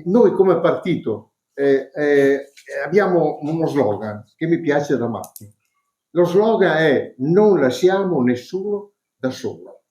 noi come partito abbiamo uno slogan che mi piace da matti. Lo slogan è: non lasciamo nessuno da solo.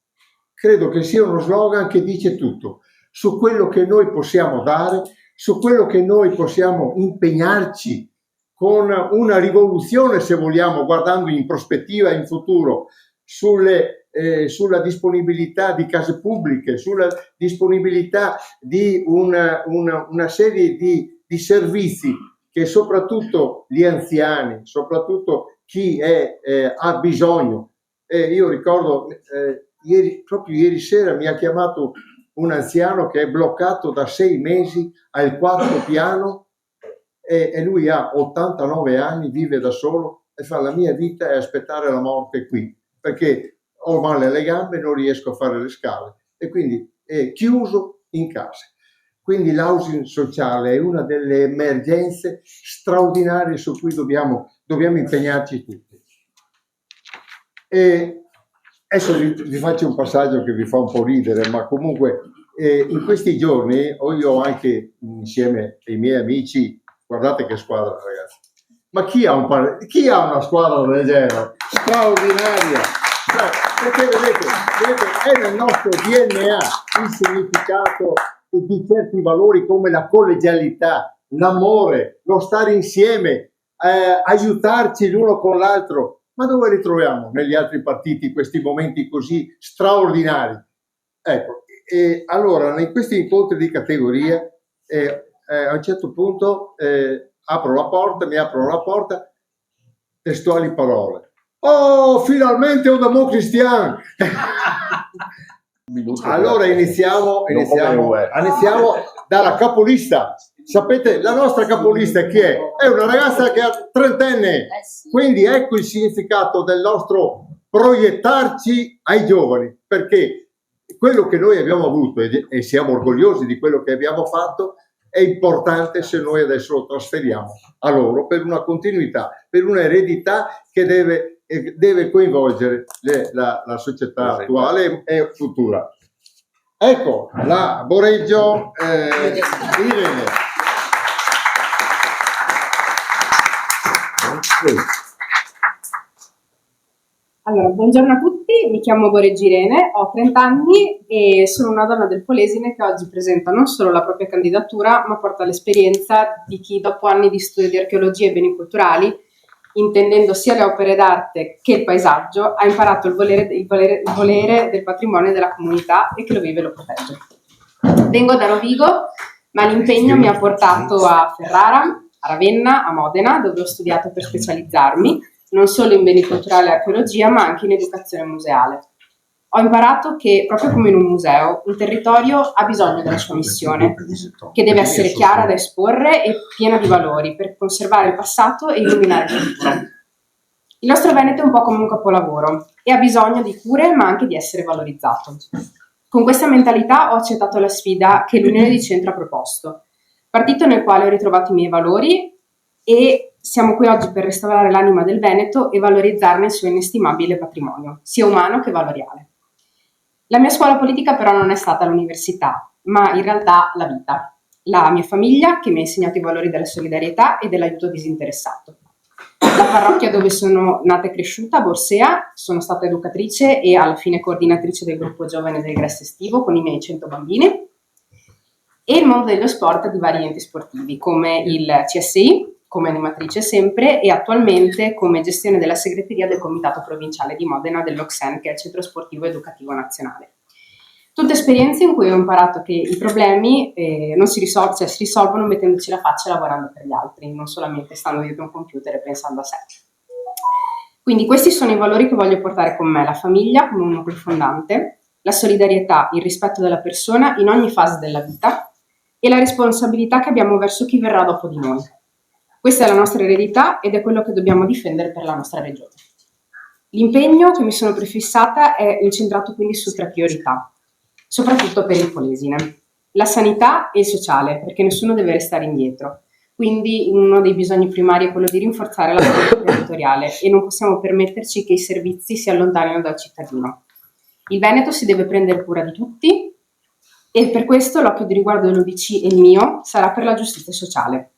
Credo che sia uno slogan che dice tutto su quello che noi possiamo dare, su quello che noi possiamo impegnarci con una rivoluzione, se vogliamo, guardando in prospettiva e in futuro, sulla disponibilità di case pubbliche, sulla disponibilità di una serie di servizi che soprattutto gli anziani, soprattutto chi ha bisogno. Io ricordo, proprio ieri sera mi ha chiamato un anziano che è bloccato da 6 mesi al 4º piano e lui ha 89 anni, vive da solo e fa: la mia vita è aspettare la morte qui, perché ho male alle gambe, non riesco a fare le scale e quindi è chiuso in casa. Quindi l'housing sociale è una delle emergenze straordinarie su cui dobbiamo impegnarci tutti. E adesso vi faccio un passaggio che vi fa un po' ridere, ma comunque in questi giorni io anche insieme ai miei amici, guardate che squadra ragazzi, ma chi ha una squadra del genere? Straordinaria! Perché vedete, è nel nostro DNA il significato di certi valori come la collegialità, l'amore, lo stare insieme, aiutarci l'uno con l'altro. Ma dove li troviamo negli altri partiti questi momenti così straordinari? Ecco, allora in questi incontri di categoria a un certo punto mi apro la porta, testuali parole: oh, finalmente un democristiano! Allora iniziamo dalla capolista. Sapete, la nostra capolista chi è? È una ragazza che ha 30 anni. Quindi ecco il significato del nostro proiettarci ai giovani, perché quello che noi abbiamo avuto e siamo orgogliosi di quello che abbiamo fatto è importante se noi adesso lo trasferiamo a loro per una continuità, per un'eredità che deve coinvolgere la società attuale e futura. Ecco, la Boreggio Irene. Allora, buongiorno a tutti, mi chiamo Boreggio Irene, ho 30 anni e sono una donna del Polesine che oggi presenta non solo la propria candidatura, ma porta l'esperienza di chi dopo anni di studio di archeologia e beni culturali, intendendo sia le opere d'arte che il paesaggio, ha imparato il volere del patrimonio della comunità e che lo vive e lo protegge. Vengo da Rovigo, ma l'impegno mi ha portato a Ferrara, a Ravenna, a Modena, dove ho studiato per specializzarmi, non solo in beni culturali e archeologia, ma anche in educazione museale. Ho imparato che, proprio come in un museo, un territorio ha bisogno della sua missione, che deve essere chiara da esporre e piena di valori per conservare il passato e illuminare il futuro. Il nostro Veneto è un po' come un capolavoro e ha bisogno di cure, ma anche di essere valorizzato. Con questa mentalità ho accettato la sfida che l'Unione di Centro ha proposto, partito nel quale ho ritrovato i miei valori e siamo qui oggi per restaurare l'anima del Veneto e valorizzarne il suo inestimabile patrimonio, sia umano che valoriale. La mia scuola politica però non è stata l'università, ma in realtà la vita. La mia famiglia che mi ha insegnato i valori della solidarietà e dell'aiuto disinteressato. La parrocchia dove sono nata e cresciuta, Borsea, sono stata educatrice e alla fine coordinatrice del gruppo giovane del Gres estivo con i miei 100 bambini. E il mondo dello sport di vari enti sportivi come il CSI, come animatrice sempre e attualmente come gestione della segreteria del Comitato Provinciale di Modena dell'Oxen, che è il Centro Sportivo Educativo Nazionale. Tutte esperienze in cui ho imparato che i problemi non si risolvono mettendoci la faccia e lavorando per gli altri, non solamente stando dietro un computer e pensando a sé. Quindi questi sono i valori che voglio portare con me: la famiglia come un nucleo fondante, la solidarietà, il rispetto della persona in ogni fase della vita e la responsabilità che abbiamo verso chi verrà dopo di noi. Questa è la nostra eredità ed è quello che dobbiamo difendere per la nostra regione. L'impegno che mi sono prefissata è incentrato quindi su 3 priorità, soprattutto per il Polesine. La sanità e il sociale, perché nessuno deve restare indietro. Quindi uno dei bisogni primari è quello di rinforzare la comunità territoriale e non possiamo permetterci che i servizi si allontanino dal cittadino. Il Veneto si deve prendere cura di tutti E per questo l'occhio di riguardo dell'UDC e il mio sarà per la giustizia sociale.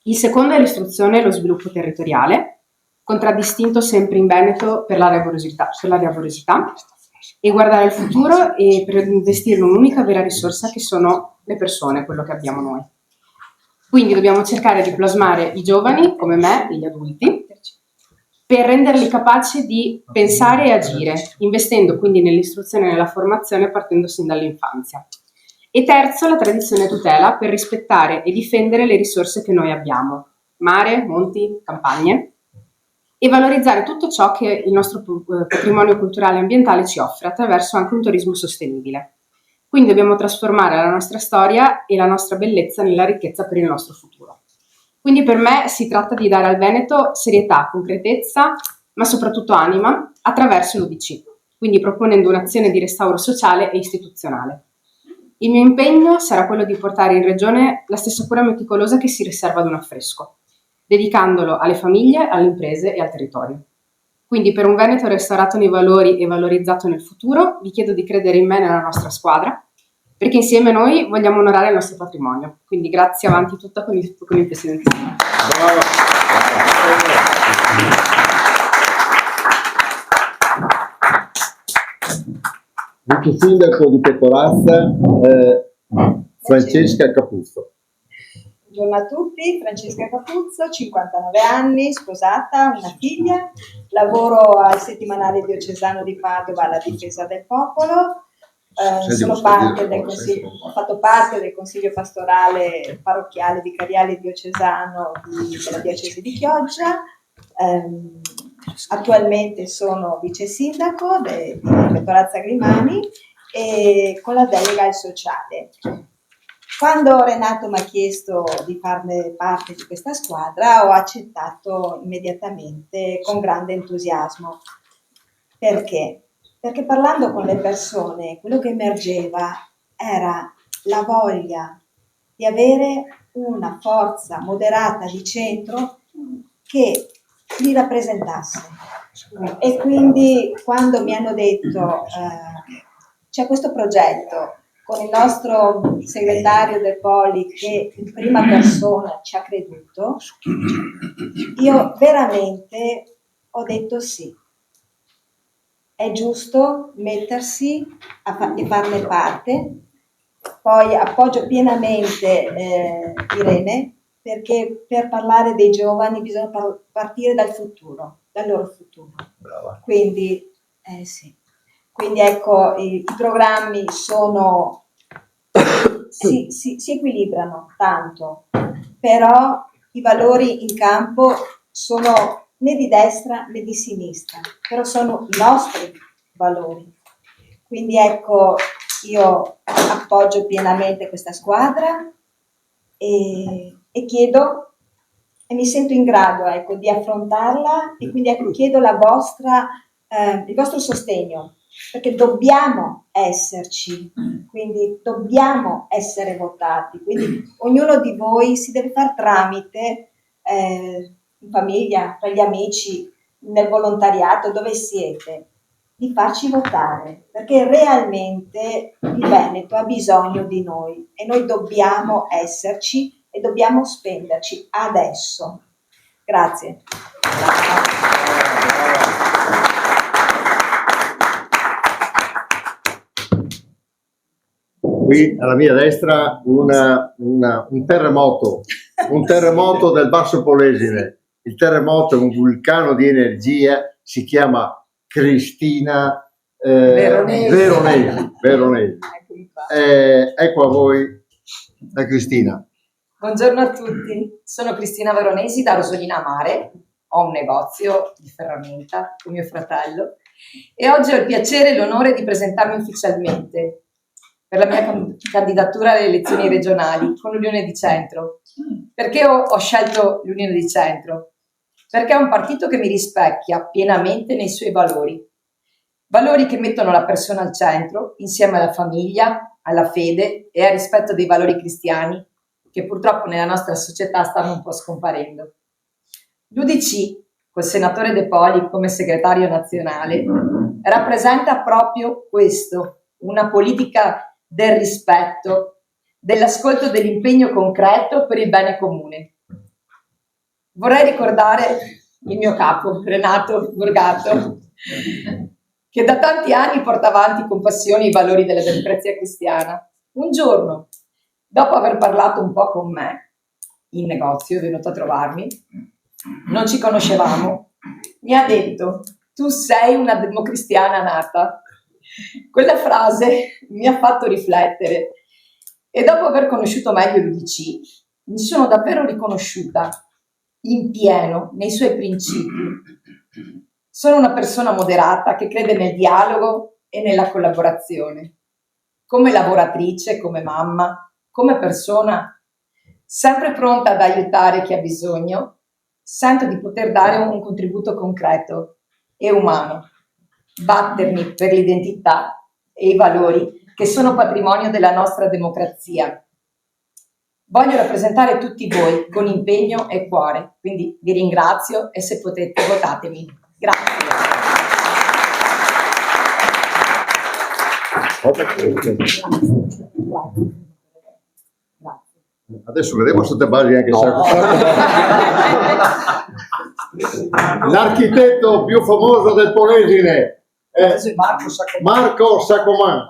Il secondo è l'istruzione e lo sviluppo territoriale, contraddistinto sempre in Veneto per la laborosità e guardare al futuro e per investire in un'unica vera risorsa che sono le persone, quello che abbiamo noi. Quindi dobbiamo cercare di plasmare i giovani, come me, e gli adulti, per renderli capaci di pensare e agire, investendo quindi nell'istruzione e nella formazione partendo sin dall'infanzia. E terzo, la tradizione tutela per rispettare e difendere le risorse che noi abbiamo, mare, monti, campagne, e valorizzare tutto ciò che il nostro patrimonio culturale e ambientale ci offre attraverso anche un turismo sostenibile. Quindi dobbiamo trasformare la nostra storia e la nostra bellezza nella ricchezza per il nostro futuro. Quindi per me si tratta di dare al Veneto serietà, concretezza, ma soprattutto anima, attraverso l'UDC, quindi proponendo un'azione di restauro sociale e istituzionale. Il mio impegno sarà quello di portare in regione la stessa cura meticolosa che si riserva ad un affresco, dedicandolo alle famiglie, alle imprese e al territorio. Quindi per un Veneto restaurato nei valori e valorizzato nel futuro, vi chiedo di credere in me e nella nostra squadra, perché insieme noi vogliamo onorare il nostro patrimonio. Quindi grazie, avanti tutta con il Presidente. Bravo. Vice Sindaco di Pecorazza, Francesca Capuzzo. Buongiorno a tutti, Francesca Capuzzo, 59 anni, sposata, una figlia, lavoro al settimanale diocesano di Padova alla difesa del popolo. Ho fatto parte del consiglio pastorale parrocchiale vicariale diocesano della diocesi di Chioggia. Attualmente sono vice sindaco di Pecorazza Grimani e con la delega al sociale. Quando Renato mi ha chiesto di farne parte di questa squadra, ho accettato immediatamente con grande entusiasmo. Perché? Perché parlando con le persone, quello che emergeva era la voglia di avere una forza moderata di centro che li rappresentasse. E quindi quando mi hanno detto c'è questo progetto con il nostro segretario del Poli che in prima persona ci ha creduto, io veramente ho detto sì. È giusto mettersi e farne parte. Poi appoggio pienamente Irene, perché per parlare dei giovani bisogna partire dal futuro, dal loro futuro. Brava. Quindi sì. Quindi ecco, i programmi sono si equilibrano tanto, però i valori in campo sono né di destra né di sinistra, però sono i nostri valori. Quindi ecco, io appoggio pienamente questa squadra e chiedo e mi sento in grado, ecco, di affrontarla e quindi ecco, chiedo il vostro sostegno, perché dobbiamo esserci, quindi dobbiamo essere votati, quindi ognuno di voi si deve far tramite in famiglia, tra gli amici, nel volontariato, dove siete, di farci votare, perché realmente il Veneto ha bisogno di noi e noi dobbiamo esserci e dobbiamo spenderci adesso. Grazie. Qui alla mia destra un terremoto del Basso Polesine. Il terremoto è un vulcano di energia, si chiama Cristina Veronesi. Ecco a voi la Cristina. Buongiorno a tutti, sono Cristina Veronesi da Rosolina Mare, ho un negozio di ferramenta con mio fratello e oggi ho il piacere e l'onore di presentarmi ufficialmente per la mia candidatura alle elezioni regionali con l'Unione di Centro. Perché ho scelto l'Unione di Centro? Perché è un partito che mi rispecchia pienamente nei suoi valori. Valori che mettono la persona al centro, insieme alla famiglia, alla fede e al rispetto dei valori cristiani, che purtroppo nella nostra società stanno un po' scomparendo. L'UDC, col senatore De Poli come segretario nazionale, rappresenta proprio questo, una politica del rispetto, dell'ascolto, dell'impegno concreto per il bene comune. Vorrei ricordare il mio capo, Renato Borgato, che da tanti anni porta avanti con passione i valori della democrazia cristiana. Un giorno, dopo aver parlato un po' con me, in negozio, è venuto a trovarmi, non ci conoscevamo, mi ha detto: tu sei una democristiana nata. Quella frase mi ha fatto riflettere e dopo aver conosciuto meglio l'UDC mi sono davvero riconosciuta in pieno nei suoi principi. Sono una persona moderata che crede nel dialogo e nella collaborazione. Come lavoratrice, come mamma, come persona, sempre pronta ad aiutare chi ha bisogno, sento di poter dare un contributo concreto e umano, battermi per l'identità e i valori che sono patrimonio della nostra democrazia. Voglio rappresentare tutti voi con impegno e cuore, quindi vi ringrazio e se potete votatemi. Grazie. Adesso vedremo se te basi anche l'architetto più famoso del Polesine è Marco Saccoman.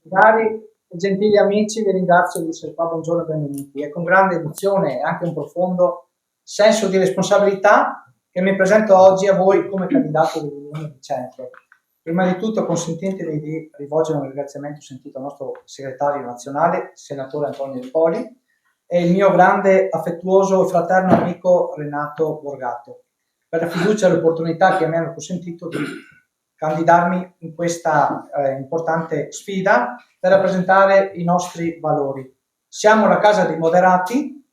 Cari e gentili amici, vi ringrazio di essere qua, buongiorno e benvenuti. È con grande emozione e anche un profondo senso di responsabilità che mi presento oggi a voi come candidato dell'Unione di Centro. Prima di tutto consentitemi di rivolgere un ringraziamento sentito al nostro segretario nazionale, senatore Antonio De Poli, e il mio grande, affettuoso e fraterno amico Renato Borgato, per la fiducia e l'opportunità che mi hanno consentito di candidarmi in questa importante sfida per rappresentare i nostri valori. Siamo la casa dei moderati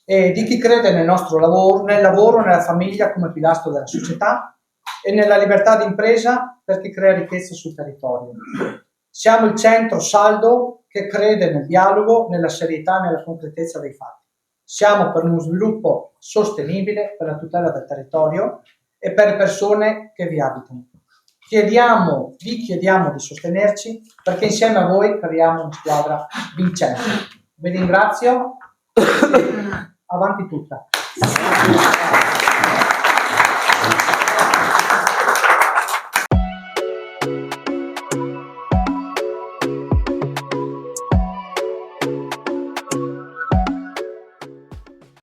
e di chi crede nel nostro lavoro, nella famiglia come pilastro della società e nella libertà di impresa per chi crea ricchezza sul territorio. Siamo il centro saldo che crede nel dialogo, nella serietà e nella concretezza dei fatti. Siamo per uno sviluppo sostenibile, per la tutela del territorio e per le persone che vi abitano. Vi chiediamo di sostenerci perché insieme a voi creiamo una squadra vincente. Vi ringrazio, avanti tutta.